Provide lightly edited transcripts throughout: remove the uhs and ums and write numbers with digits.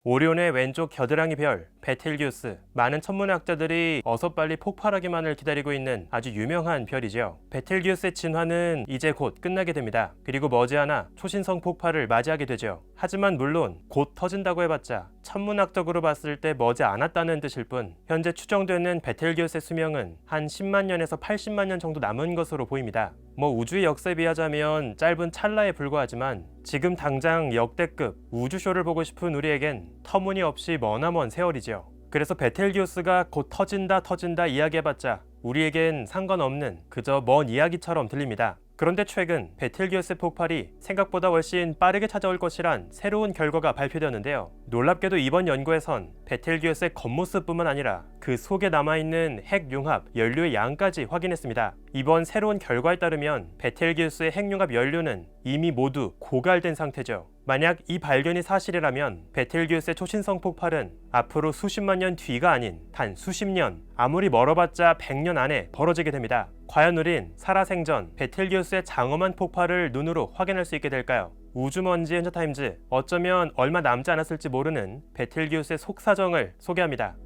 오리온의 왼쪽 겨드랑이 별, 베텔기우스. 많은 천문학자들이 어서 빨리 폭발하기만을 기다리고 있는 아주 유명한 별이죠. 베텔기우스의 진화는 이제 곧 끝나게 됩니다. 그리고 머지않아 초신성 폭발을 맞이하게 되죠. 하지만 물론 곧 터진다고 해봤자 천문학적으로 봤을 때 머지 않았다는 뜻일 뿐, 현재 추정되는 베텔기우스의 수명은 한 10만 년에서 80만 년 정도 남은 것으로 보입니다. 우주의 역사에 비하자면 짧은 찰나에 불과하지만 지금 당장 역대급 우주쇼를 보고 싶은 우리에겐 터무니없이 머나먼 세월이죠. 그래서 베텔기우스가 곧 터진다 이야기해봤자 우리에겐 상관없는 그저 먼 이야기처럼 들립니다. 그런데 최근 베텔기우스의 폭발이 생각보다 훨씬 빠르게 찾아올 것이란 새로운 결과가 발표되었는데요. 놀랍게도 이번 연구에선 베텔기우스의 겉모습뿐만 아니라 그 속에 남아있는 핵융합 연료의 양까지 확인했습니다. 이번 새로운 결과에 따르면 베텔기우스의 핵융합 연료는 이미 모두 고갈된 상태죠. 만약 이 발견이 사실이라면 베텔기우스의 초신성 폭발은 앞으로 수십만 년 뒤가 아닌 단 수십 년, 아무리 멀어봤자 100년 안에 벌어지게 됩니다. 과연 우린 살아생전 베텔기우스의 장엄한 폭발을 눈으로 확인할 수 있게 될까요? 우주먼지의 현자타임즈, 어쩌면 얼마 남지 않았을지 모르는 베텔기우스의 속사정을 소개합니다.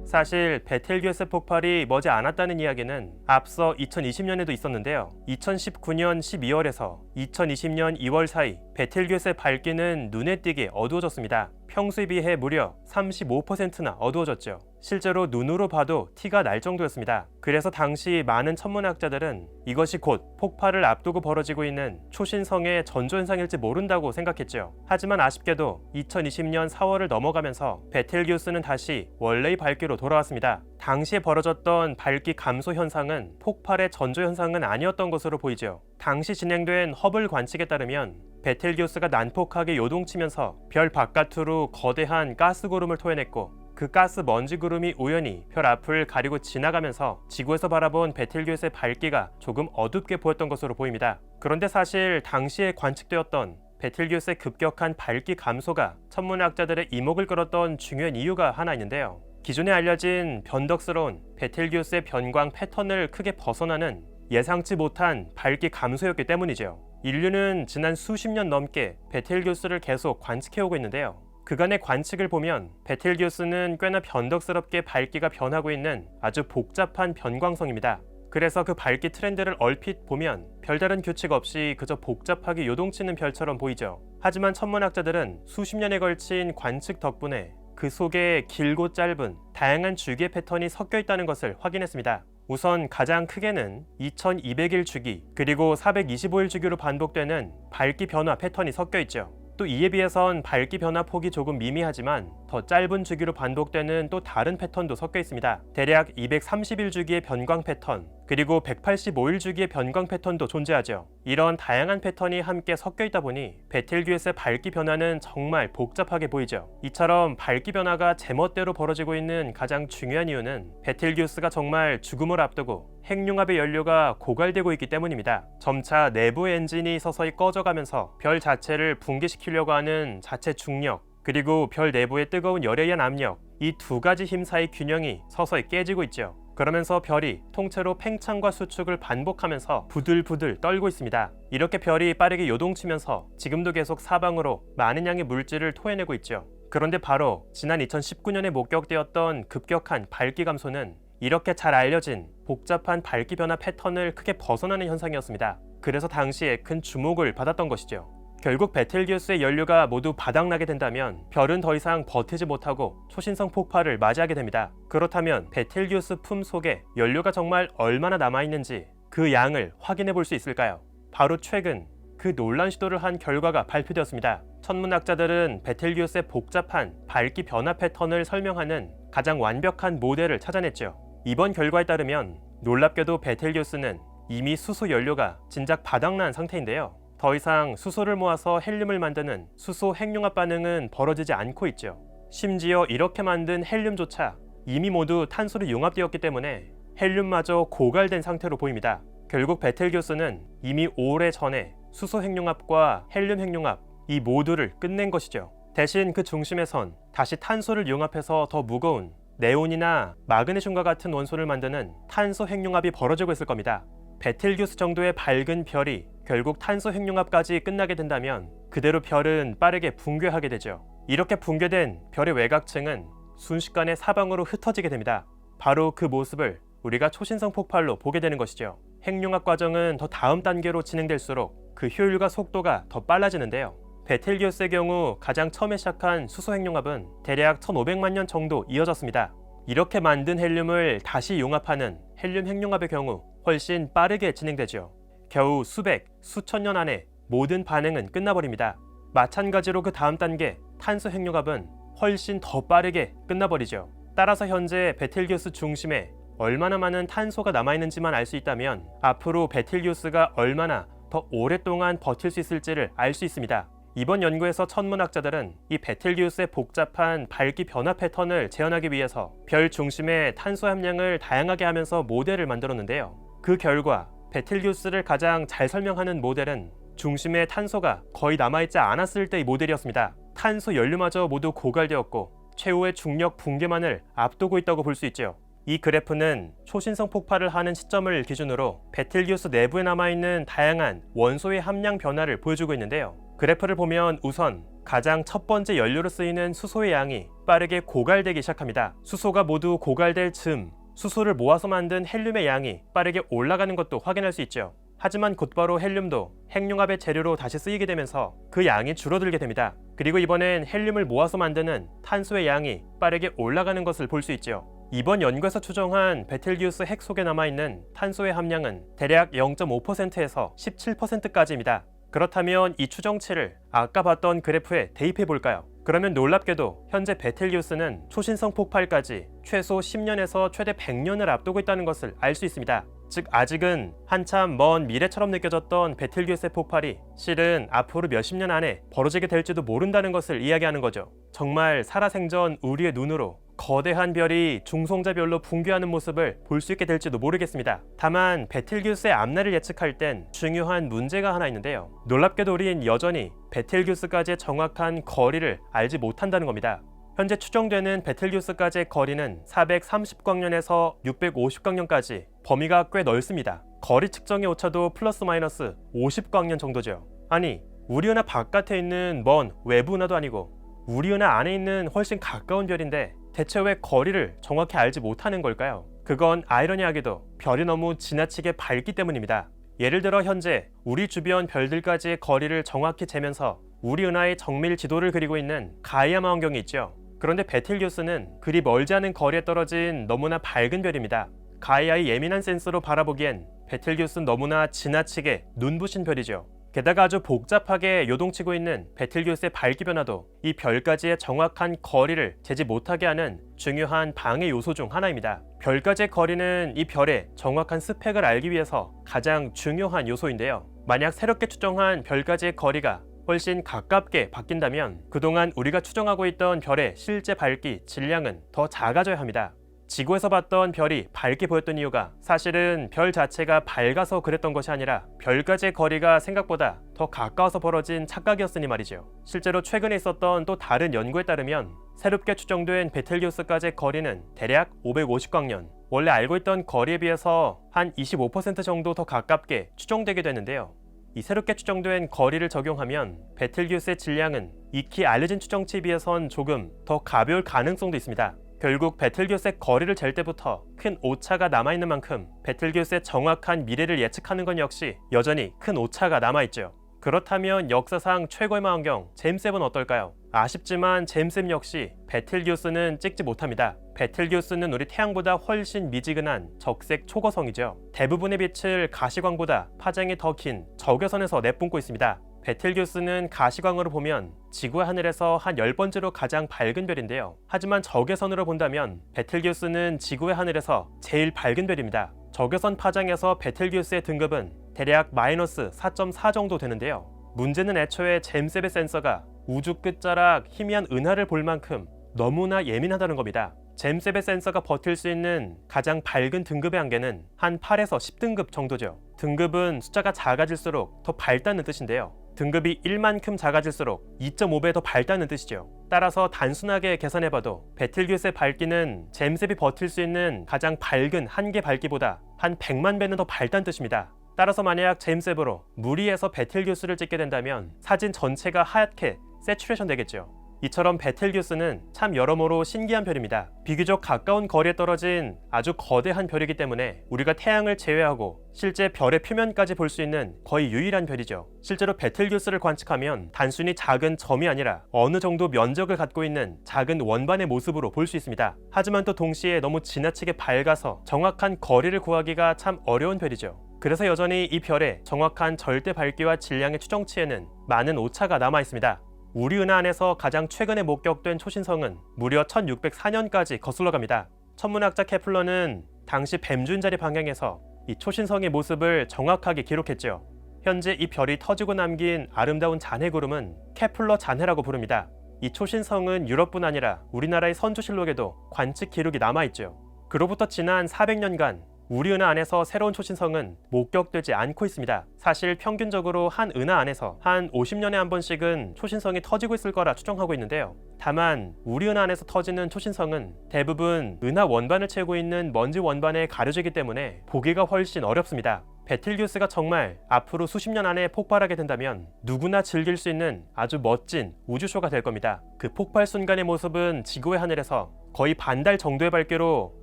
사실 베텔기우스 폭발이 머지 않았다는 이야기는 앞서 2020년에도 있었는데요. 2019년 12월에서 2020년 2월 사이 베텔기우스의 밝기는 눈에 띄게 어두워졌습니다. 평소에 비해 무려 35%나 어두워졌죠. 실제로 눈으로 봐도 티가 날 정도였습니다. 그래서 당시 많은 천문학자들은 이것이 곧 폭발을 앞두고 벌어지고 있는 초신성의 전조현상일지 모른다고 생각했죠. 하지만 아쉽게도 2020년 4월을 넘어가면서 베텔기우스는 다시 원래의 밝기로 돌아왔습니다. 당시에 벌어졌던 밝기 감소 현상은 폭발의 전조현상은 아니었던 것으로 보이죠. 당시 진행된 허블 관측에 따르면 베텔기우스가 난폭하게 요동치면서 별 바깥으로 거대한 가스구름을 토해냈고, 그 가스 먼지 구름이 우연히 별 앞을 가리고 지나가면서 지구에서 바라본 베텔기우스의 밝기가 조금 어둡게 보였던 것으로 보입니다. 그런데 사실 당시에 관측되었던 베텔기우스의 급격한 밝기 감소가 천문학자들의 이목을 끌었던 중요한 이유가 하나 있는데요. 기존에 알려진 변덕스러운 베텔기우스의 변광 패턴을 크게 벗어나는 예상치 못한 밝기 감소였기 때문이죠. 인류는 지난 수십 년 넘게 베텔기우스를 계속 관측해오고 있는데요. 그간의 관측을 보면 베텔기우스는 꽤나 변덕스럽게 밝기가 변하고 있는 아주 복잡한 변광성입니다. 그래서 그 밝기 트렌드를 얼핏 보면 별다른 규칙 없이 그저 복잡하게 요동치는 별처럼 보이죠. 하지만 천문학자들은 수십 년에 걸친 관측 덕분에 그 속에 길고 짧은 다양한 주기의 패턴이 섞여 있다는 것을 확인했습니다. 우선 가장 크게는 2200일 주기, 그리고 425일 주기로 반복되는 밝기 변화 패턴이 섞여 있죠. 또 이에 비해선 밝기 변화 폭이 조금 미미하지만 더 짧은 주기로 반복되는 또 다른 패턴도 섞여 있습니다. 대략 230일 주기의 변광 패턴, 그리고 185일 주기의 변광 패턴도 존재하죠. 이런 다양한 패턴이 함께 섞여 있다 보니 베텔기우스의 밝기 변화는 정말 복잡하게 보이죠. 이처럼 밝기 변화가 제멋대로 벌어지고 있는 가장 중요한 이유는 베텔기우스가 정말 죽음을 앞두고 핵융합의 연료가 고갈되고 있기 때문입니다. 점차 내부의 엔진이 서서히 꺼져가면서 별 자체를 붕괴시키려고 하는 자체 중력, 그리고 별 내부의 뜨거운 열에 의한 압력, 이 두 가지 힘 사이 균형이 서서히 깨지고 있죠. 그러면서 별이 통째로 팽창과 수축을 반복하면서 부들부들 떨고 있습니다. 이렇게 별이 빠르게 요동치면서 지금도 계속 사방으로 많은 양의 물질을 토해내고 있죠. 그런데 바로 지난 2019년에 목격되었던 급격한 밝기 감소는 이렇게 잘 알려진 복잡한 밝기 변화 패턴을 크게 벗어나는 현상이었습니다. 그래서 당시에 큰 주목을 받았던 것이죠. 결국 베텔기우스의 연료가 모두 바닥나게 된다면 별은 더 이상 버티지 못하고 초신성 폭발을 맞이하게 됩니다. 그렇다면 베텔기우스 품 속에 연료가 정말 얼마나 남아있는지 그 양을 확인해 볼 수 있을까요? 바로 최근 그 놀란 시도를 한 결과가 발표되었습니다. 천문학자들은 베텔기우스의 복잡한 밝기 변화 패턴을 설명하는 가장 완벽한 모델을 찾아냈죠. 이번 결과에 따르면 놀랍게도 베텔기우스는 이미 수소 연료가 진작 바닥난 상태인데요. 더 이상 수소를 모아서 헬륨을 만드는 수소 핵융합 반응은 벌어지지 않고 있죠. 심지어 이렇게 만든 헬륨조차 이미 모두 탄소로 융합되었기 때문에 헬륨마저 고갈된 상태로 보입니다. 결국 베텔기우스는 이미 오래전에 수소 핵융합과 헬륨 핵융합 이 모두를 끝낸 것이죠. 대신 그 중심에선 다시 탄소를 융합해서 더 무거운 네온이나 마그네슘과 같은 원소를 만드는 탄소 핵융합이 벌어지고 있을 겁니다. 베텔기우스 정도의 밝은 별이 결국 탄소 핵융합까지 끝나게 된다면 그대로 별은 빠르게 붕괴하게 되죠. 이렇게 붕괴된 별의 외곽층은 순식간에 사방으로 흩어지게 됩니다. 바로 그 모습을 우리가 초신성 폭발로 보게 되는 것이죠. 핵융합 과정은 더 다음 단계로 진행될수록 그 효율과 속도가 더 빨라지는데요. 베텔기우스의 경우 가장 처음에 시작한 수소 핵융합은 대략 1500만 년 정도 이어졌습니다. 이렇게 만든 헬륨을 다시 용합하는 헬륨 핵융합의 경우 훨씬 빠르게 진행되죠. 겨우 수백, 수천 년 안에 모든 반응은 끝나버립니다. 마찬가지로 그 다음 단계 탄소 핵융합은 훨씬 더 빠르게 끝나버리죠. 따라서 현재 베텔기우스 중심에 얼마나 많은 탄소가 남아있는지만 알 수 있다면 앞으로 베텔기우스가 얼마나 더 오랫동안 버틸 수 있을지를 알 수 있습니다. 이번 연구에서 천문학자들은 이 베텔기우스의 복잡한 밝기 변화 패턴을 재현하기 위해서 별 중심의 탄소 함량을 다양하게 하면서 모델을 만들었는데요. 그 결과 베텔기우스를 가장 잘 설명하는 모델은 중심에 탄소가 거의 남아있지 않았을 때의 모델이었습니다. 탄소 연료마저 모두 고갈되었고 최후의 중력 붕괴만을 앞두고 있다고 볼 수 있죠. 이 그래프는 초신성 폭발을 하는 시점을 기준으로 베텔기우스 내부에 남아있는 다양한 원소의 함량 변화를 보여주고 있는데요. 그래프를 보면 우선 가장 첫 번째 연료로 쓰이는 수소의 양이 빠르게 고갈되기 시작합니다. 수소가 모두 고갈될 즈음 수소를 모아서 만든 헬륨의 양이 빠르게 올라가는 것도 확인할 수 있죠. 하지만 곧바로 헬륨도 핵융합의 재료로 다시 쓰이게 되면서 그 양이 줄어들게 됩니다. 그리고 이번엔 헬륨을 모아서 만드는 탄소의 양이 빠르게 올라가는 것을 볼 수 있죠. 이번 연구에서 추정한 베텔기우스 핵 속에 남아있는 탄소의 함량은 대략 0.5%에서 17%까지입니다. 그렇다면 이 추정치를 아까 봤던 그래프에 대입해 볼까요? 그러면 놀랍게도 현재 베텔기우스는 초신성 폭발까지 최소 10년에서 최대 100년을 앞두고 있다는 것을 알 수 있습니다. 즉 아직은 한참 먼 미래처럼 느껴졌던 베텔기우스의 폭발이 실은 앞으로 몇십 년 안에 벌어지게 될지도 모른다는 것을 이야기하는 거죠. 정말 살아생전 우리의 눈으로 거대한 별이 중성자별로 붕괴하는 모습을 볼 수 있게 될지도 모르겠습니다. 다만 베텔기우스의 앞날을 예측할 땐 중요한 문제가 하나 있는데요. 놀랍게도 우린 여전히 베텔기우스까지의 정확한 거리를 알지 못한다는 겁니다. 현재 추정되는 베텔기우스까지의 거리는 430광년에서 650광년까지 범위가 꽤 넓습니다. 거리 측정의 오차도 플러스 마이너스 50광년 정도죠. 아니, 우리 은하 바깥에 있는 먼 외부 은하도 아니고 우리 은하 안에 있는 훨씬 가까운 별인데 대체 왜 거리를 정확히 알지 못하는 걸까요? 그건 아이러니하게도 별이 너무 지나치게 밝기 때문입니다. 예를 들어 현재 우리 주변 별들까지의 거리를 정확히 재면서 우리 은하의 정밀 지도를 그리고 있는 가이아 망원경이 있죠. 그런데 베텔기우스는 그리 멀지 않은 거리에 떨어진 너무나 밝은 별입니다. 가이아의 예민한 센서로 바라보기엔 베텔기우스는 너무나 지나치게 눈부신 별이죠. 게다가 아주 복잡하게 요동치고 있는 베텔기우스의 밝기 변화도 이 별까지의 정확한 거리를 재지 못하게 하는 중요한 방해 요소 중 하나입니다. 별까지의 거리는 이 별의 정확한 스펙을 알기 위해서 가장 중요한 요소인데요. 만약 새롭게 추정한 별까지의 거리가 훨씬 가깝게 바뀐다면 그동안 우리가 추정하고 있던 별의 실제 밝기, 질량은 더 작아져야 합니다. 지구에서 봤던 별이 밝게 보였던 이유가 사실은 별 자체가 밝아서 그랬던 것이 아니라 별까지의 거리가 생각보다 더 가까워서 벌어진 착각이었으니 말이죠. 실제로 최근에 있었던 또 다른 연구에 따르면 새롭게 추정된 베텔기우스까지의 거리는 대략 550광년, 원래 알고 있던 거리에 비해서 한 25% 정도 더 가깝게 추정되게 됐는데요. 이 새롭게 추정된 거리를 적용하면 베텔기우스의 질량은 익히 알려진 추정치에 비해선 조금 더 가벼울 가능성도 있습니다. 결국 베텔기우스의 거리를 잴 때부터 큰 오차가 남아있는 만큼 베텔기우스의 정확한 미래를 예측하는 건 역시 여전히 큰 오차가 남아있죠. 그렇다면 역사상 최고의 망원경 제임스웹은 어떨까요? 아쉽지만 제임스웹 역시 베텔기우스는 찍지 못합니다. 베텔기우스는 우리 태양보다 훨씬 미지근한 적색 초거성이죠. 대부분의 빛을 가시광보다 파장이 더 긴 적외선에서 내뿜고 있습니다. 베텔기우스는 가시광으로 보면 지구의 하늘에서 한 10번째로 가장 밝은 별인데요. 하지만 적외선으로 본다면 베텔기우스는 지구의 하늘에서 제일 밝은 별입니다. 적외선 파장에서 베텔기우스의 등급은 대략 마이너스 4.4 정도 되는데요. 문제는 애초에 제임스웹의 센서가 우주 끝자락 희미한 은하를 볼 만큼 너무나 예민하다는 겁니다. 제임스웹의 센서가 버틸 수 있는 가장 밝은 등급의 한계는 한 8에서 10등급 정도죠. 등급은 숫자가 작아질수록 더 밝다는 뜻인데요. 등급이 1만큼 작아질수록 2.5배 더 밝다는 뜻이죠. 따라서 단순하게 계산해봐도 베텔기우스의 밝기는 제임스웹이 버틸 수 있는 가장 밝은 한계 밝기보다 한 100만 배는 더 밝다는 뜻입니다. 따라서 만약 제임스 웹으로 무리해서 베텔기우스를 찍게 된다면 사진 전체가 하얗게 세츄레이션 되겠죠. 이처럼 베텔기우스는 참 여러모로 신기한 별입니다. 비교적 가까운 거리에 떨어진 아주 거대한 별이기 때문에 우리가 태양을 제외하고 실제 별의 표면까지 볼 수 있는 거의 유일한 별이죠. 실제로 베텔기우스를 관측하면 단순히 작은 점이 아니라 어느 정도 면적을 갖고 있는 작은 원반의 모습으로 볼 수 있습니다. 하지만 또 동시에 너무 지나치게 밝아서 정확한 거리를 구하기가 참 어려운 별이죠. 그래서 여전히 이 별의 정확한 절대 밝기와 질량의 추정치에는 많은 오차가 남아 있습니다. 우리 은하 안에서 가장 최근에 목격된 초신성은 무려 1604년까지 거슬러 갑니다. 천문학자 케플러는 당시 뱀주인자리 방향에서 이 초신성의 모습을 정확하게 기록했죠. 현재 이 별이 터지고 남긴 아름다운 잔해구름은 케플러 잔해라고 부릅니다. 이 초신성은 유럽뿐 아니라 우리나라의 선조실록에도 관측 기록이 남아있죠. 그로부터 지난 400년간 우리 은하 안에서 새로운 초신성은 목격되지 않고 있습니다. 사실 평균적으로 한 은하 안에서 한 50년에 한 번씩은 초신성이 터지고 있을 거라 추정하고 있는데요. 다만 우리 은하 안에서 터지는 초신성은 대부분 은하 원반을 채우고 있는 먼지 원반에 가려지기 때문에 보기가 훨씬 어렵습니다. 베텔기우스가 정말 앞으로 수십 년 안에 폭발하게 된다면 누구나 즐길 수 있는 아주 멋진 우주쇼가 될 겁니다. 그 폭발 순간의 모습은 지구의 하늘에서 거의 반달 정도의 밝기로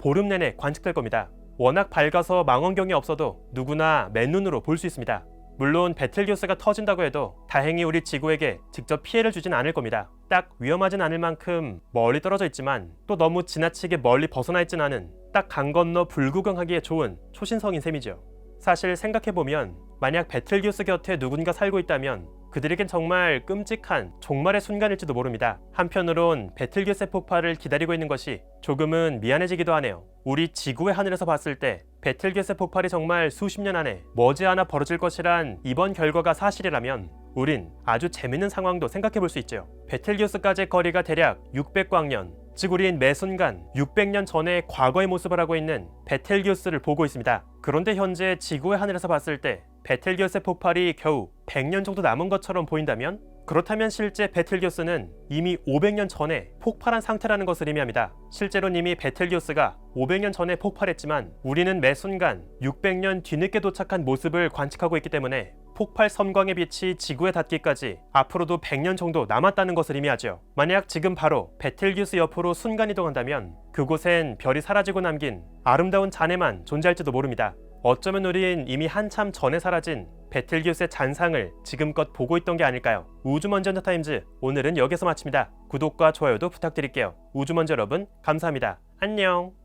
보름 내내 관측될 겁니다. 워낙 밝아서 망원경이 없어도 누구나 맨눈으로 볼 수 있습니다. 물론 베텔기우스가 터진다고 해도 다행히 우리 지구에게 직접 피해를 주진 않을 겁니다. 딱 위험하진 않을 만큼 멀리 떨어져 있지만 또 너무 지나치게 멀리 벗어나 있진 않은 딱 강 건너 불구경하기에 좋은 초신성인 셈이죠. 사실 생각해보면 만약 베텔기우스 곁에 누군가 살고 있다면 그들에겐 정말 끔찍한 종말의 순간일지도 모릅니다. 한편으론 베텔기우스의 폭발을 기다리고 있는 것이 조금은 미안해지기도 하네요. 우리 지구의 하늘에서 봤을 때 베텔기우스의 폭발이 정말 수십 년 안에 머지않아 벌어질 것이란 이번 결과가 사실이라면 우린 아주 재밌는 상황도 생각해볼 수 있죠. 베텔기우스까지의 거리가 대략 600광년, 즉 우린 매 순간 600년 전의 과거의 모습을 하고 있는 베텔기우스를 보고 있습니다. 그런데 현재 지구의 하늘에서 봤을 때 베텔기우스의 폭발이 겨우 100년 정도 남은 것처럼 보인다면? 그렇다면 실제 베텔기우스는 이미 500년 전에 폭발한 상태라는 것을 의미합니다. 실제로는 이미 베텔기우스가 500년 전에 폭발했지만 우리는 매 순간 600년 뒤늦게 도착한 모습을 관측하고 있기 때문에 폭발 섬광의 빛이 지구에 닿기까지 앞으로도 100년 정도 남았다는 것을 의미하죠. 만약 지금 바로 베텔기우스 옆으로 순간이동한다면 그곳엔 별이 사라지고 남긴 아름다운 잔해만 존재할지도 모릅니다. 어쩌면 우린 이미 한참 전에 사라진 베텔기우스의 잔상을 지금껏 보고 있던 게 아닐까요? 우주먼지 헌터타임즈 오늘은 여기서 마칩니다. 구독과 좋아요도 부탁드릴게요. 우주먼지 여러분 감사합니다. 안녕.